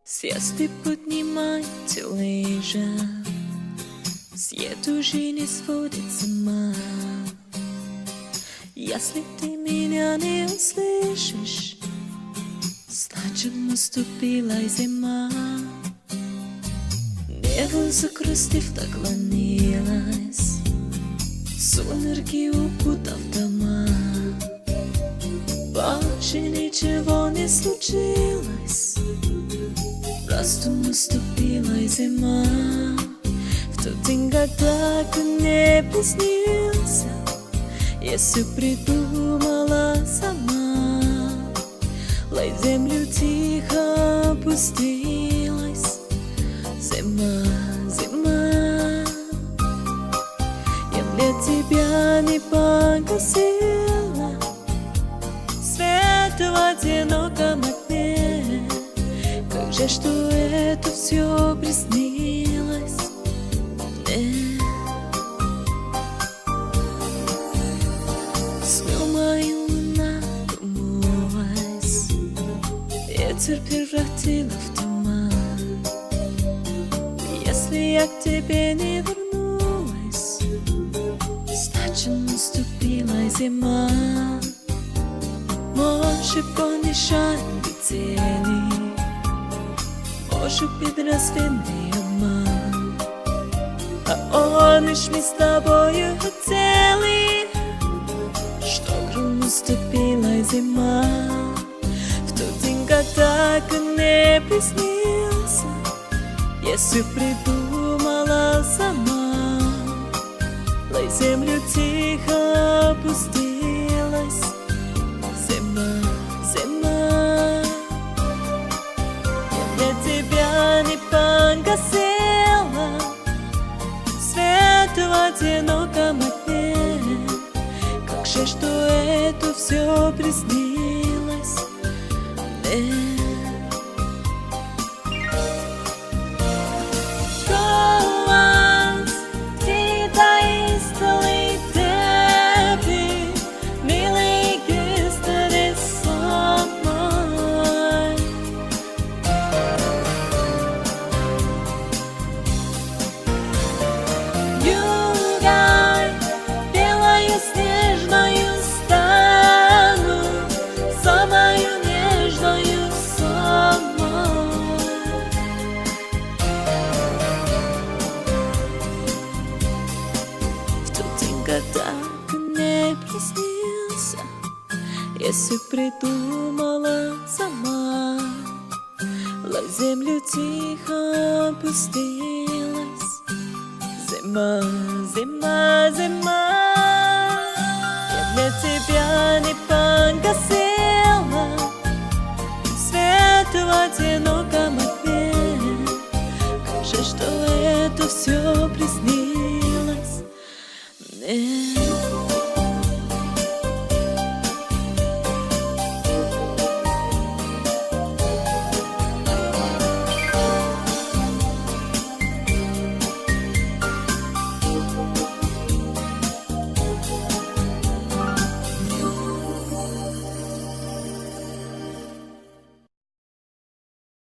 Звезды поднимайте лыжа, свет уже не сводит с ума. Если ты меня не услышишь, значит наступила зима. Небо закрустив наклонилось, сумерки укутав дома. Больше ничего не случилось, просто наступила зима. В тот день, когда ты мне приснился, я все придумала сама. Лай землю тихо опустилась. Зима, зима, я для тебя не погасила свет в одиноком окне. Как же, что это все приснилось мне? Сну мою луна умылась, ветер превратила в туман. Если я к тебе не вернулась, значит наступила зима. Може помешать метели, може предрассветный обман, а он лишь мы с тобою хотели, чтоб наступила зима. В тот день, когда ко мне приснился, я все придумала сама. Лай землю тихо опустилась. Зима, зима, я для тебя не погасила свет в одиноком окне. Как же, что это все приснилось мне? Когда ты мне приснился, я все придумала сама. Лай землю тихо опустилась. Зима, зима, зима, я для тебя не погасила свет в одиноком окне. Как же, что это все приснилось?